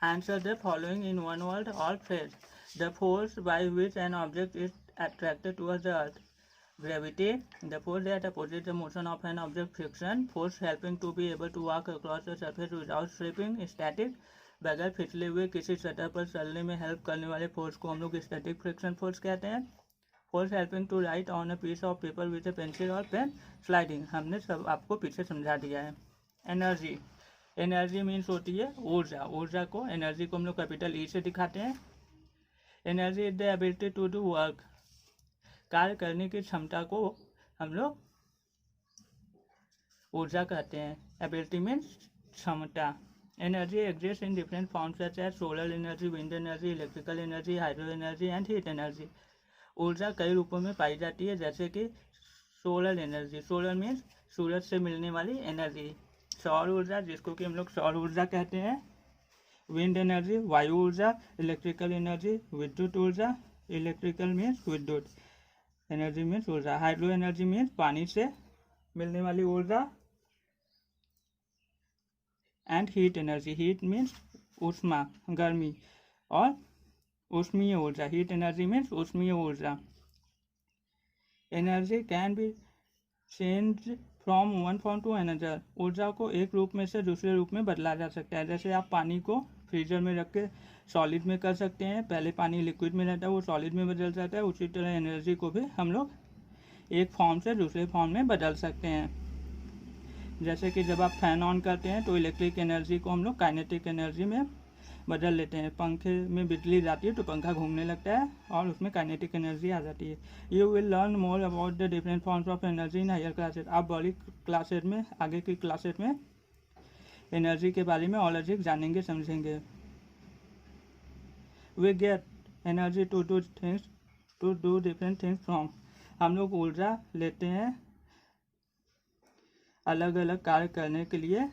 Answer the following in one word or phrase. The force by which an object is attracted towards the earth. Gravity. The force that opposes the motion of an object. Friction. Force helping to be able to walk across the surface without slipping. Static. बगैर फिसले हुए किसी सतह पर चलने में help करने वाले force को हम लोग स्टैटिक फ्रिक्शन फोर्स कहते हैं। Force helping to write on a piece of paper with a pencil और पेन। स्लाइडिंग। हमने सब आपको पीछे समझा दिया है। एनर्जी। एनर्जी मीन्स होती है ऊर्जा। ऊर्जा को एनर्जी को हम लोग कैपिटल ई से दिखाते हैं। Energy is the ability to do work. कार्य करने की क्षमता को हम लोग ऊर्जा कहते हैं। एबिलिटी मीन्स क्षमता। Energy exist in different forms such as solar energy, wind energy, electrical energy, hydro energy and heat energy. ऊर्जा कई रूपों में पाई जाती है, जैसे कि सोलर एनर्जी। सोलर मीन्स सूरज से मिलने वाली एनर्जी। सौर ऊर्जा, जिसको कि हम लोग सौर ऊर्जा कहते हैं। विंड एनर्जी, वायु ऊर्जा। इलेक्ट्रिकल एनर्जी, विद्युत ऊर्जा। इलेक्ट्रिकल मीन्स विद्युत, एनर्जी मीन्स ऊर्जा। हाइड्रो एनर्जी मीन्स पानी से मिलने वाली ऊर्जा। And heat energy, heat means ऊष्मा, गर्मी। और ऊष्मीय ऊर्जा, हीट एनर्जी मीन्स ऊष्मीय ऊर्जा। Energy can be change from one form to another. ऊर्जा को एक रूप में से दूसरे रूप में बदला जा सकता है। जैसे आप पानी को फ्रीजर में रख के सॉलिड में कर सकते हैं। पहले पानी लिक्विड में रहता है, वो सॉलिड में बदल जाता है। उसी तरह एनर्जी को भी हम लोग एक फॉर्म से दूसरे फॉर्म में बदल सकते हैं। जैसे कि जब आप फैन ऑन करते हैं तो इलेक्ट्रिक एनर्जी को हम लोग काइनेटिक एनर्जी में बदल लेते हैं। पंखे में बिजली जाती है तो पंखा घूमने लगता है और उसमें काइनेटिक एनर्जी आ जाती है। You will learn more about the different forms of energy in higher classes. आप बड़ी क्लासेज में, आगे की क्लासेज में एनर्जी के बारे में और अधिक जानेंगे, समझेंगे। We get energy to do things, to do different things from. हम लोग ऊर्जा लेते हैं अलग अलग कार्य करने के लिए।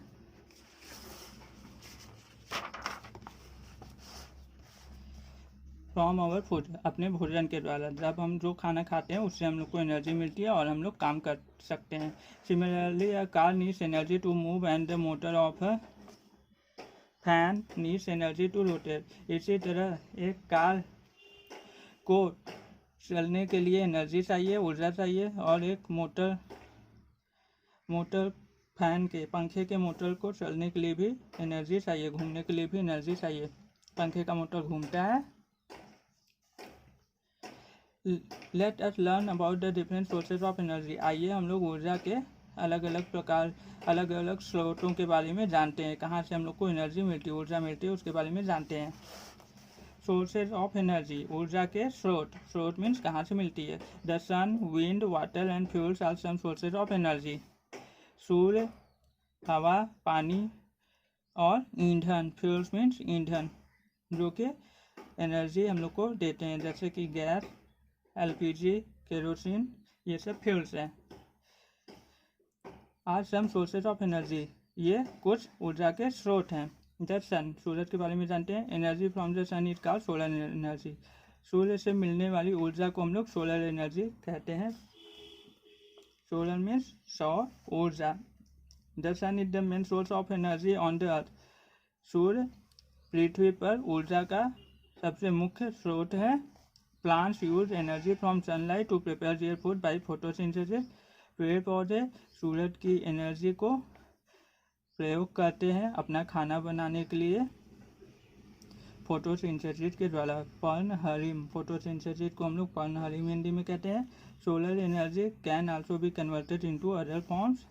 फ्रॉम आवर फूड, अपने भोजन के द्वारा। जब हम जो खाना खाते हैं उससे हम लोग को एनर्जी मिलती है और हम लोग काम कर सकते हैं। Similarly a car needs energy to move and the motor of a fan needs energy to rotate. इसी तरह एक कार को चलने के लिए एनर्जी चाहिए, ऊर्जा चाहिए। और एक मोटर फैन के, पंखे के मोटर को चलने के लिए भी एनर्जी चाहिए, घूमने के लिए भी एनर्जी चाहिए। पंखे का मोटर घूमता है। Let us learn about the different sources of energy. आइए हम लोग ऊर्जा के अलग अलग प्रकार, अलग अलग स्रोतों के बारे में जानते हैं। कहाँ से हम लोग को एनर्जी मिलती है, ऊर्जा मिलती है, उसके बारे में जानते हैं। सोर्सेज ऑफ एनर्जी, ऊर्जा के स्रोत। स्रोत मीन्स कहाँ से मिलती है। The sun, wind, water and fuels are some sources of energy. सूर्य, हवा, पानी और ईंधन। फ्यूल्स मीन्स ईंधन, जो कि एनर्जी हम लोग को देते हैं, जैसे कि गैस, एलपीजी, केरोसिन, ये सब फ्यूल्स हैं। Are some sources of energy, ये कुछ ऊर्जा के स्रोत हैं। द सन, सूरज के बारे में जानते हैं। Energy from the sun is called solar energy. सूर्य से मिलने वाली ऊर्जा को हम लोग सोलर एनर्जी कहते हैं। सोलर मीन्स सौर ऊर्जा। The sun is the main source of energy on the earth. सूर्य पृथ्वी पर ऊर्जा का सबसे मुख्य स्रोत है। Plants use energy from sunlight to prepare their food by photosynthesis. पेड़ पौधे सूरज की एनर्जी को प्रयोग करते हैं अपना खाना बनाने के लिए फोटोसिंथेसिस के द्वारा। पर्णहरिम, फोटोसिंथेसिस को हम लोग पर्णहरिम हिंदी में कहते हैं। Solar energy can also be converted into other forms.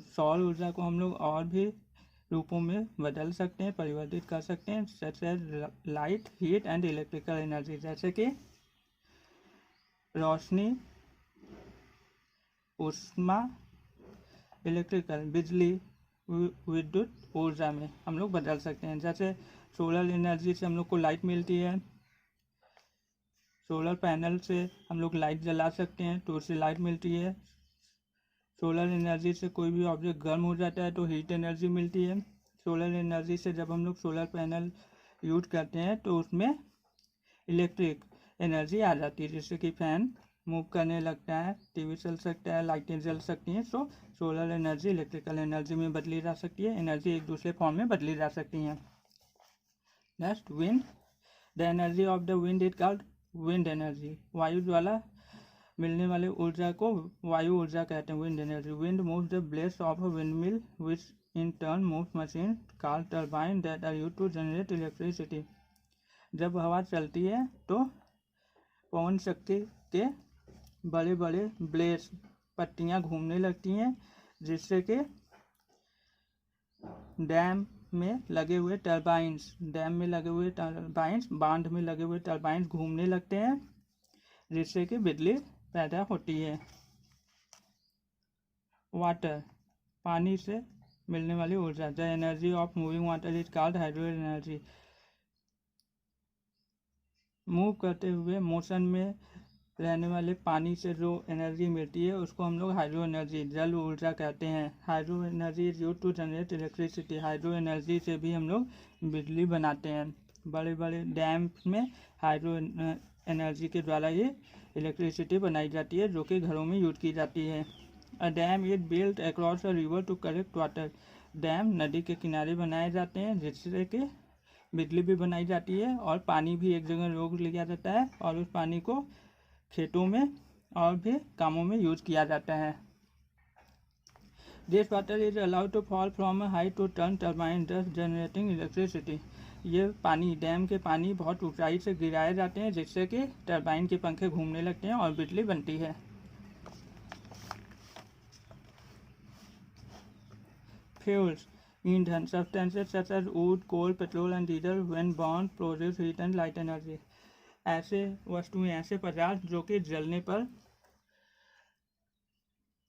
सौर ऊर्जा को हम लोग और भी रूपों में बदल सकते हैं, परिवर्तित कर सकते हैं, such as light, heat and electrical energy. जैसे कि रोशनी, ऊष्मा, इलेक्ट्रिकल, बिजली, विद्युत ऊर्जा में हम लोग बदल सकते हैं। जैसे सोलर एनर्जी से हम लोग को लाइट मिलती है। सोलर पैनल से हम लोग लाइट जला सकते हैं तो उससे लाइट मिलती है। सोलर एनर्जी से कोई भी ऑब्जेक्ट गर्म हो जाता है तो हीट एनर्जी मिलती है। सोलर एनर्जी से जब हम लोग सोलर पैनल यूज करते हैं तो उसमें इलेक्ट्रिक एनर्जी आ जाती है, जिससे कि फैन मूव करने लगता है, टीवी चल सकता है, लाइटें जल सकती हैं। सो सोलर एनर्जी इलेक्ट्रिकल एनर्जी में बदली जा सकती है। एनर्जी एक दूसरे फॉर्म में बदली जा सकती हैं। Next wind, the energy of the wind is called wind energy. वायु द्वारा मिलने वाले ऊर्जा को वायु ऊर्जा कहते हैं, wind energy. Wind moves the blades of a windmill which in turn moves machine called turbine that are used to generate electricity. जब हवा चलती है तो पवन चक्की के बड़े बड़े ब्लेड्स पट्टियाँ घूमने लगती हैं, जिससे कि डैम में लगे हुए टरबाइंस बांध में लगे हुए टरबाइंस घूमने लगते हैं, जिससे कि बिजली पैदा होती है। वाटर, पानी से मिलने वाली ऊर्जा। The energy of moving water is called hydro energy. Move करते हुए मोशन में रहने वाले पानी से जो एनर्जी मिलती है उसको हम लोग हाइड्रो एनर्जी, जल ऊर्जा कहते हैं। Hydro energy is used to generate electricity. Hydro energy से भी हम लोग बिजली बनाते हैं। बड़े बड़े डैम में हाइड्रो एनर्जी के द्वारा ये इलेक्ट्रिसिटी बनाई जाती है, जो कि घरों में यूज की जाती है। A dam is built across a river to collect water. Dam नदी के किनारे बनाए जाते हैं, जिससे कि बिजली भी बनाई जाती है और पानी भी एक जगह रोक लिया जाता है और उस पानी को खेतों में और भी कामों में यूज किया जाता है। This water is allowed to fall from a height to turn turbine thus generating electricity. ये पानी, डैम के पानी बहुत ऊंचाई से गिराए जाते हैं, जिससे कि टरबाइन के पंखे घूमने लगते हैं और बिजली बनती है। फ्यूल्स, ईंधन। Substances such as wood, coal, petrol and diesel when burn produce heat and light energy. ऐसे वस्तुएं, ऐसे पदार्थ जो कि जलने पर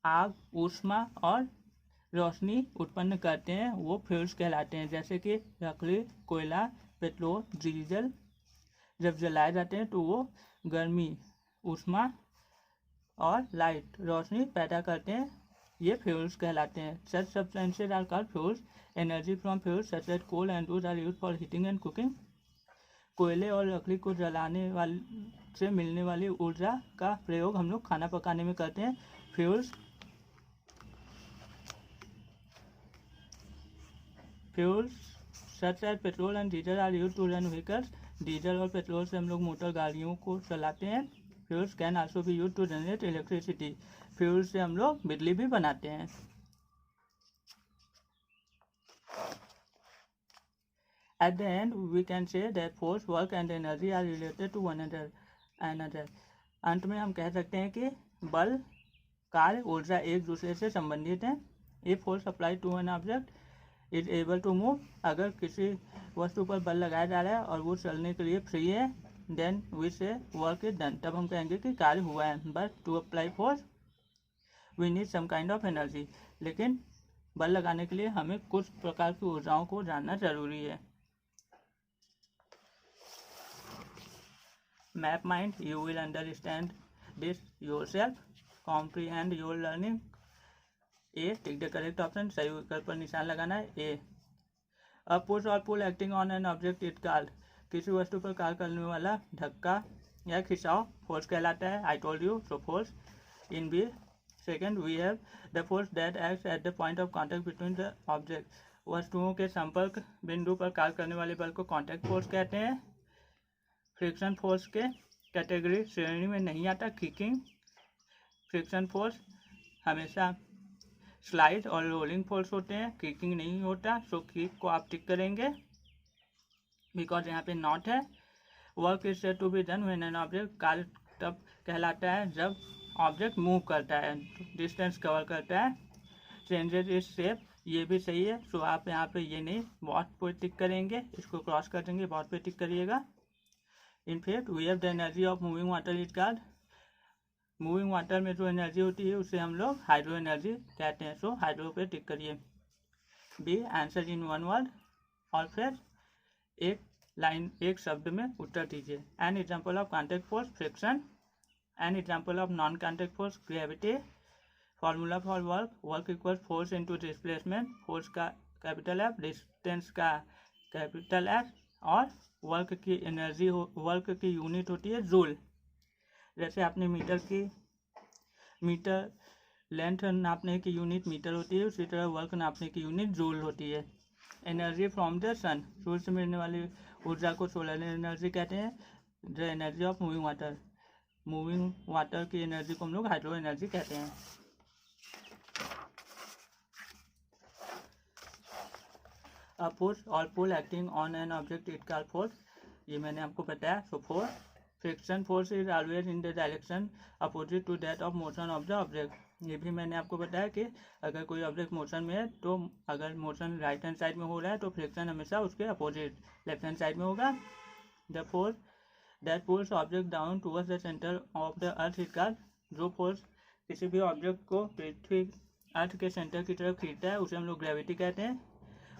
आग, ऊष्मा और रोशनी उत्पन्न करते हैं, वो फ्यूल्स कहलाते हैं। जैसे कि लकड़ी, कोयला, पेट्रोल, डीजल जब जलाए जाते हैं तो वो गर्मी, ऊष्मा और लाइट, रोशनी पैदा करते हैं, ये फ्यूल्स कहलाते हैं। Such substances are called fuels. Energy from fuels such as coal and wood are used for heating and cooking. कोयले और लकड़ी को जलाने वाले से मिलने वाली ऊर्जा का प्रयोग हम लोग खाना पकाने में करते हैं। Fuels such as petrol and diesel are used to run vehicles. Diesel और पेट्रोल से हम लोग मोटर गाड़ियों को चलाते हैं। Fuels can also be used to generate electricity. Fuel से हम लोग बिजली भी बनाते हैं। At the end, we can say that force, work and energy are related to one another. अंत में हम कह सकते हैं कि बल, कार्य, ऊर्जा एक दूसरे से संबंधित हैं। If force applied to an object is able to move, अगर किसी वस्तु पर बल लगाया जा रहा है और वो चलने के लिए फ्री है, then we say work is done, तब हम कहेंगे कि कार्य हुआ है। But to apply force, we need some kind of energy. लेकिन बल लगाने के लिए हमें कुछ प्रकार की ऊर्जाओं को जानना जरूरी है। Map mind, you will understand this yourself. Comprehend your learning. A, take the correct option. सही विकल्प पर निशान लगाना है। A. A push or pull acting on an object is called. किसी वस्तु पर कार्य करने वाला धक्का या खिंचाव फोर्स कहलाता है। I told you, so force. In B, second, we have the force that acts at the point of contact between the object. वस्तुओं के संपर्क बिंदु पर कार्य करने वाले बल को कॉन्टैक्ट फोर्स कहते हैं। फ्रिक्शन फोर्स के कैटेगरी श्रेणी में नहीं आता किकिंग। फ्रिक्शन फोर्स हमेशा स्लाइड और रोलिंग फोर्स होते हैं, किकिंग नहीं होता। सो किक को आप टिक करेंगे बिकॉज यहाँ पे नॉट है। Work is said to be done when an object, कार्य तब कहलाता है जब ऑब्जेक्ट मूव करता है, डिस्टेंस कवर करता है। चेंजेस इज शेप, ये भी सही है। सो आप यहाँ पे ये नहीं, बॉट पे टिक करेंगे, इसको क्रॉस कर देंगे, बॉट पे टिक करिएगा। In fact we have the energy of moving water is called. Moving water में जो एनर्जी होती है उसे हम लोग हाइड्रो एनर्जी कहते हैं। सो हाइड्रो पे टिक करिए। B, answer in one word, और फिर एक लाइन, एक शब्द में उत्तर दीजिए। An example of contact force, friction. An example of non contact force, gravity. Formula for work, work equal force into displacement. Force का कैपिटल एफ, डिस्टेंस का कैपिटल एफ, और वर्क की एनर्जी वर्क की यूनिट होती है joule. जैसे आपने metre length नापने की यूनिट मीटर होती है, उसी तरह वर्क नापने की यूनिट जूल होती है। एनर्जी फ्रॉम द सन, सूर्य से मिलने वाली ऊर्जा को सोलर एनर्जी कहते हैं। The energy of moving water, moving water की एनर्जी को हम लोग हाइड्रो एनर्जी कहते हैं। अ पुश और pull acting on an object it called force, ये मैंने आपको बताया। So force, friction force is always in the direction opposite to that of motion of the object, ये भी मैंने आपको बताया कि अगर कोई ऑब्जेक्ट मोशन में है तो अगर मोशन राइट हैंड साइड में हो रहा है तो फ्रिक्शन हमेशा उसके अपोजिट लेफ्ट हैंड साइड में होगा। The force that pools object down towards the centre of the earth is called, जो फोर्स किसी भी ऑब्जेक्ट को पृथ्वी अर्थ के सेंटर की तरफ खींचता है उसे हम लोग ग्रेविटी कहते हैं।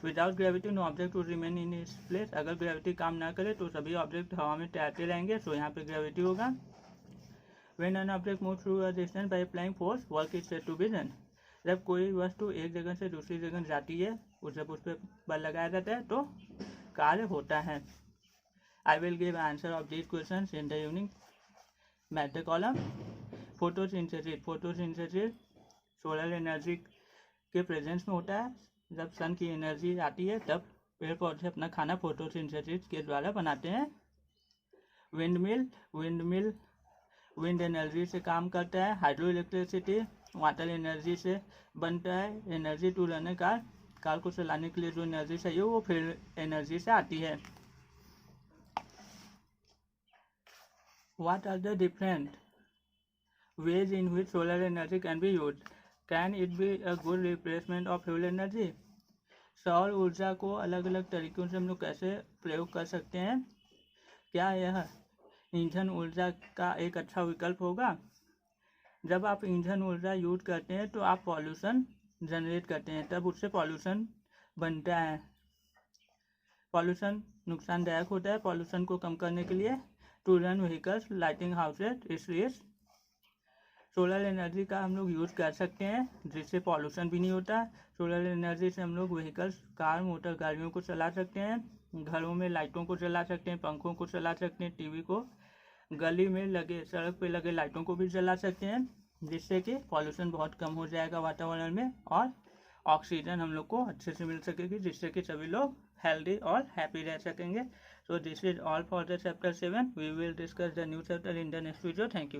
Without gravity no object would remain in its place, अगर ग्रेविटी काम ना करे तो सभी ऑब्जेक्ट हवा में तैरते रहेंगे, तो यहाँ पे ग्रेविटी होगा। When an object move through a distance by applying force work is said to be done, जब कोई वस्तु एक जगह से दूसरी जगह जाती है जब उस पर बल लगाया जाता है तो कार्य होता है। I will give answer of these questions in the evening math column. Photosynthesis, photosynthesis solar energy के प्रेजेंस में होता है, जब सन की एनर्जी आती है तब पेड़ पौधे अपना खाना फोटोसिंथेसिस के द्वारा बनाते हैं। विंड विंड एनर्जी से काम करता है। हाइड्रो इलेक्ट्रिसिटी वाटर एनर्जी से बनता है। एनर्जी टू रन कार को चलाने के लिए जो एनर्जी चाहिए वो फिर एनर्जी से आती है। What are the different ways in which solar energy can be used? Can it be a good replacement of fuel energy? सौर ऊर्जा को अलग अलग तरीकों से हम लोग कैसे प्रयोग कर सकते हैं? क्या यह ईंधन ऊर्जा का एक अच्छा विकल्प होगा? जब आप ईंधन ऊर्जा यूज करते हैं तो आप पॉल्यूशन जनरेट करते हैं, तब उससे पॉल्यूशन बनता है। पॉल्यूशन नुकसानदायक होता है। पॉल्यूशन को कम करने के लिए to run vehicles, lighting houses, इसलिए सोलर एनर्जी का हम लोग यूज़ कर सकते हैं जिससे पॉल्यूशन भी नहीं होता। सोलर एनर्जी से हम लोग व्हीकल्स, कार, मोटर गाड़ियों को चला सकते हैं, घरों में लाइटों को चला सकते हैं, पंखों को चला सकते हैं, टीवी को, गली में लगे, सड़क पे लगे लाइटों को भी जला सकते हैं, जिससे कि पॉल्यूशन बहुत कम हो जाएगा वातावरण में और ऑक्सीजन हम लोग को अच्छे से मिल सकेगी, जिससे कि सभी लोग हेल्दी और हैप्पी रह सकेंगे। So this is all for the chapter 7। We will discuss the new chapter in the next video. Thank you.